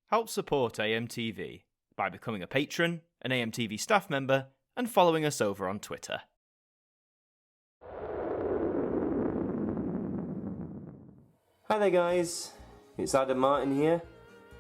Help support AMTV by becoming a patron, an AMTV staff member, and following us over on Twitter. Hi there guys, it's Adam Martin here,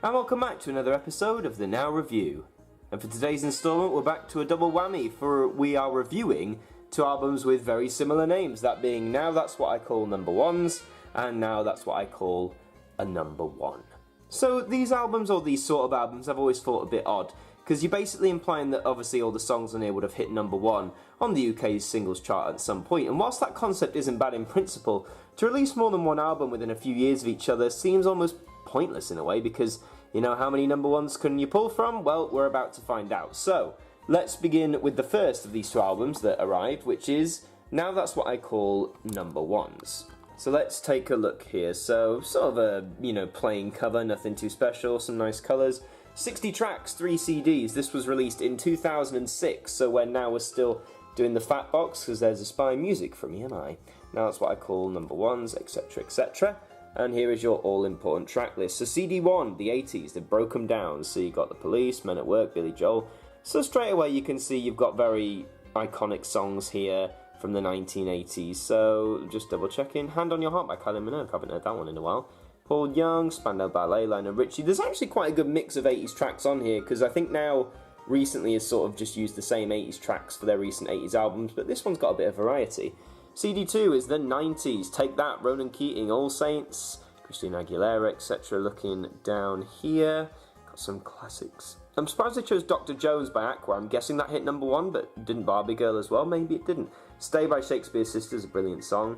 and welcome back to another episode of the Now Review. And for today's instalment we're back to a double whammy, for we are reviewing two albums with very similar names, that being Now That's What I Call No.1s, and Now That's What I Call a Number 1. So these albums, or these sort of albums, I've always thought a bit odd, because you're basically implying that obviously all the songs on here would have hit number 1 on the UK's singles chart at some point, and whilst that concept isn't bad in principle, to release more than one album within a few years of each other seems almost pointless in a way, because, you know, how many number 1s can you pull from? Well, we're about to find out. So, let's begin with the first of these two albums that arrived, which is Now That's What I Call Number 1s. So let's take a look here. So, sort of a, plain cover, nothing too special, some nice colours. 60 tracks, 3 CDs. This was released in 2006, so when Now we're still doing the fat box, because there's a spy music from EMI. Now That's What I Call Number 1s, etc, etc. And here is your all-important track list. So CD1, the 80s, they've broke them down. So you got The Police, Men at Work, Billy Joel. So straight away you can see you've got very iconic songs here from the 1980s. So just double checking. Hand on Your Heart by Kylie Minogue, haven't heard that one in a while. Paul Young, Spandau Ballet, Lionel Richie. There's actually quite a good mix of 80s tracks on here, because I think Now recently has sort of just used the same 80s tracks for their recent 80s albums, but this one's got a bit of variety. CD2 is the 90s. Take That, Ronan Keating, All Saints, Christina Aguilera, etc. Looking down here, got some classics. I'm surprised they chose Dr. Jones by Aqua. I'm guessing that hit number 1, but didn't Barbie Girl as well? Maybe it didn't. Stay by Shakespeare Sisters, a brilliant song.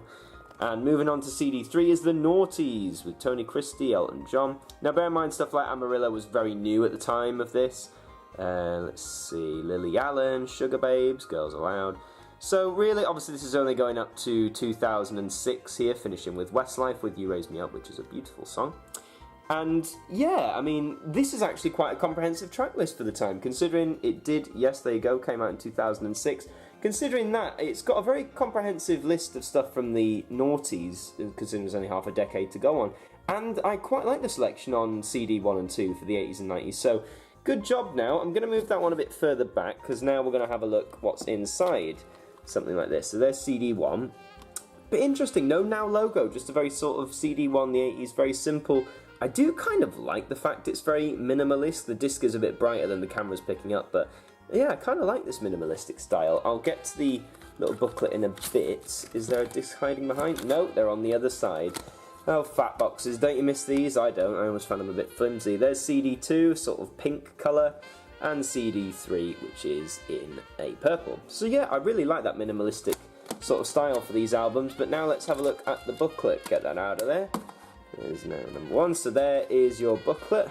And moving on to CD3 is the Naughties with Tony Christie, Elton John. Now bear in mind stuff like Amarillo was very new at the time of this. Let's see, Lily Allen, Sugar Babes, Girls Aloud. So really, obviously this is only going up to 2006 here, finishing with Westlife with You Raise Me Up, which is a beautiful song. And yeah, I mean, this is actually quite a comprehensive track list for the time, considering it did, yes, there you go, came out in 2006. Considering that, it's got a very comprehensive list of stuff from the noughties, considering there's only half a decade to go on. And I quite like the selection on CD 1 and 2 for the 80s and 90s, so good job Now. I'm going to move that one a bit further back, because now we're going to have a look what's inside something like this. So there's CD 1. But interesting, no Now logo, just a very sort of CD 1, the 80s, very simple. I do kind of like the fact it's very minimalist. The disc is a bit brighter than the camera's picking up, but yeah, I kind of like this minimalistic style. I'll get to the little booklet in a bit. Is there a disc hiding behind? No, they're on the other side. Oh, fat boxes, don't you miss these? I don't, I always found them a bit flimsy. There's CD2, sort of pink colour, and CD3, which is in a purple. So yeah, I really like that minimalistic sort of style for these albums, but now let's have a look at the booklet. Get that out of there. There's Now number 1, so there is your booklet,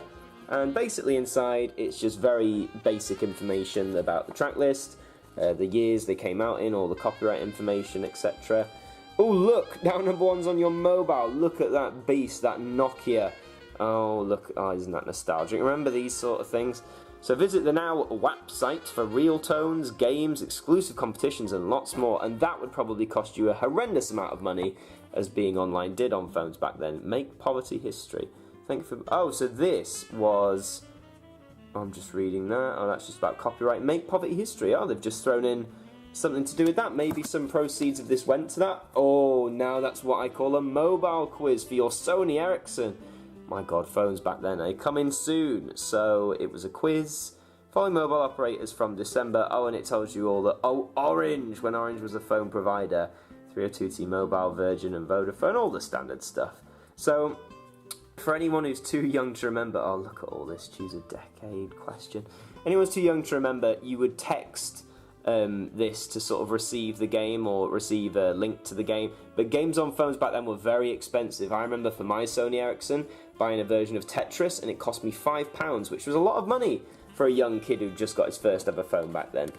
and basically inside it's just very basic information about the track list, the years they came out in, all the copyright information, etc. Oh look, Now number 1's on your mobile, look at that beast, that Nokia. Oh look, oh isn't that nostalgic, remember these sort of things? So visit the Now website for real tones, games, exclusive competitions and lots more, and that would probably cost you a horrendous amount of money, as being online did on phones back then. Make poverty history. Thank you for... Oh, so this was... I'm just reading that. Oh, that's just about copyright. Make poverty history. Oh, they've just thrown in something to do with that. Maybe some proceeds of this went to that. Oh, Now That's What I Call a Mobile quiz for your Sony Ericsson. My God, phones back then, eh? Coming soon. So, it was a quiz. Following mobile operators from December. Oh, and it tells you all that... Oh, Orange, when Orange was a phone provider. 302T Mobile, Virgin and Vodafone, all the standard stuff. So, for anyone who's too young to remember, oh look at all this, choose a decade question. Anyone's too young to remember, you would text this to sort of receive the game or receive a link to the game. But games on phones back then were very expensive. I remember for my Sony Ericsson buying a version of Tetris, and it cost me £5, which was a lot of money for a young kid who just got his first ever phone back then.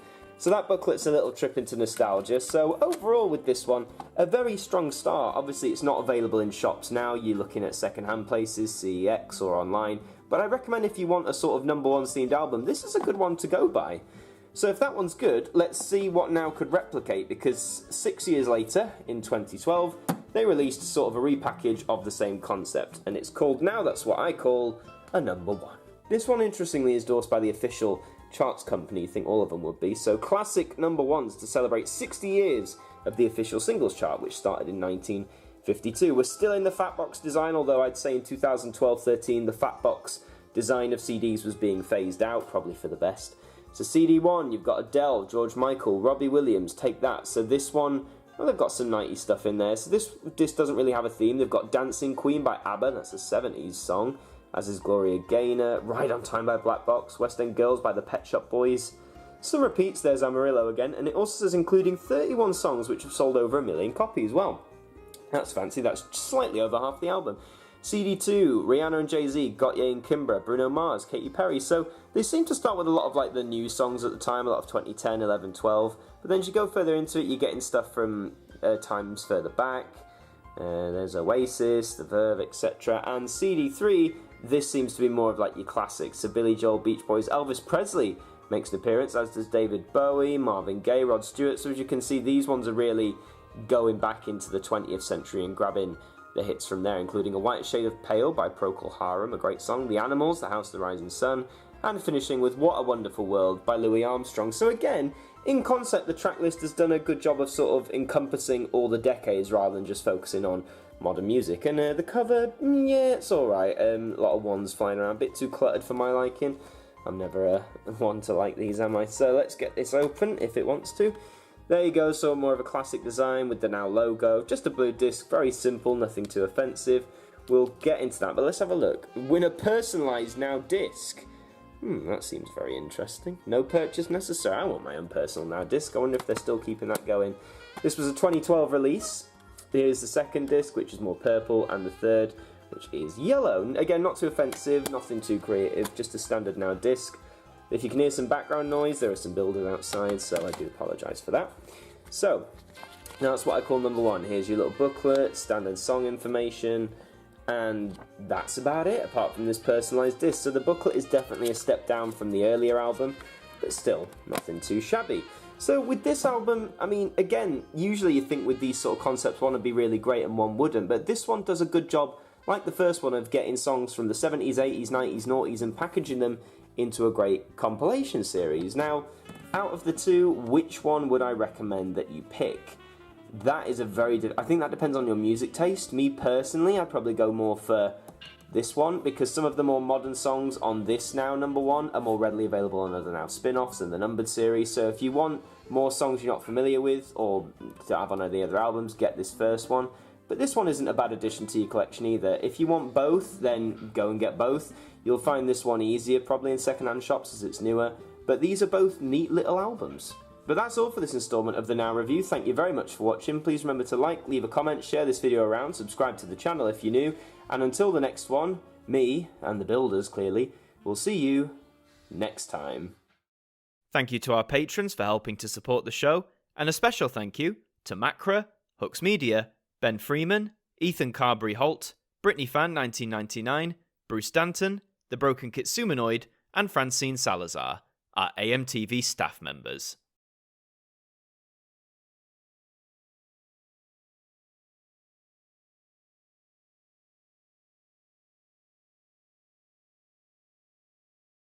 So that booklet's a little trip into nostalgia. So overall with this one, a very strong start. Obviously it's not available in shops now, you're looking at second-hand places, CEX or online. But I recommend if you want a sort of number 1 themed album, this is a good one to go by. So if that one's good, let's see what Now could replicate, because 6 years later, in 2012, they released sort of a repackage of the same concept, and it's called Now That's What I Call a Number 1. This one, interestingly, is endorsed by the official charts company. You think all of them would be. So, classic No.1s to celebrate 60 years of the official singles chart, which started in 1952. We're still in the fat box design, although I'd say in 2012-13 the fat box design of CDs was being phased out, probably for the best. So CD1, you've got Adele, George Michael, Robbie Williams, Take That. So this one, well, they've got some 90s stuff in there. So this disc doesn't really have a theme. They've got Dancing Queen by ABBA, that's a 70s song, as is Gloria Gaynor, Ride on Time by Black Box, West End Girls by the Pet Shop Boys. Some repeats, there's Amarillo again, and it also says including 31 songs which have sold over 1 million copies. Well, that's fancy, that's slightly over half the album. CD2, Rihanna and Jay-Z, Gautier and Kimbra, Bruno Mars, Katy Perry. So they seem to start with a lot of like the new songs at the time, a lot of 2010, 11, 12. But then as you go further into it, you're getting stuff from times further back. There's Oasis, The Verve, etc. And CD3, this seems to be more of like your classics. So Billy Joel, Beach Boys, Elvis Presley makes an appearance, as does David Bowie, Marvin Gaye, Rod Stewart. So as you can see, these ones are really going back into the 20th century and grabbing the hits from there, including A White Shade of Pale by Procol Harum, a great song, The Animals, The House of the Rising Sun, and finishing with What a Wonderful World by Louis Armstrong. So again, in concept, the track list has done a good job of sort of encompassing all the decades rather than just focusing on modern music. And the cover, yeah, it's alright. A lot of ones flying around, a bit too cluttered for my liking. I'm never one to like these, am I? So let's get this open if it wants to. There you go, so more of a classic design with the Now logo. Just a blue disc, very simple, nothing too offensive. We'll get into that, but let's have a look. Win a personalised Now disc. That seems very interesting. No purchase necessary. I want my own personal Now disc. I wonder if they're still keeping that going. This was a 2012 release. Here's the second disc, which is more purple, and the third, which is yellow. Again, not too offensive, nothing too creative, just a standard Now disc. If you can hear some background noise, there are some builders outside, so I do apologise for that. So, now that's what I call number one. Here's your little booklet, standard song information, and that's about it, apart from this personalised disc. So the booklet is definitely a step down from the earlier album, but still, nothing too shabby. So with this album, I mean, again, usually you think with these sort of concepts one would be really great and one wouldn't, but this one does a good job, like the first one, of getting songs from the 70s, 80s, 90s, noughties and packaging them into a great compilation series. Now, out of the two, which one would I recommend that you pick? That is a very... I think that depends on your music taste. Me personally, I'd probably go more for this one, because some of the more modern songs on this Now number one are more readily available on other Now spin-offs and the numbered series. So if you want more songs you're not familiar with, or to have on any other albums, get this first one. But this one isn't a bad addition to your collection either. If you want both, then go and get both. You'll find this one easier probably in second-hand shops as it's newer. But these are both neat little albums. But that's all for this instalment of the Now Review. Thank you very much for watching. Please remember to like, leave a comment, share this video around, subscribe to the channel if you're new. And until the next one, me, and the builders clearly, will see you next time. Thank you to our patrons for helping to support the show, and a special thank you to Macra, Hooks Media, Ben Freeman, Ethan Carberry-Holt, Brittany Fan 1999, Bruce Danton, The Broken Kitsumanoid, and Francine Salazar, our AMTV staff members.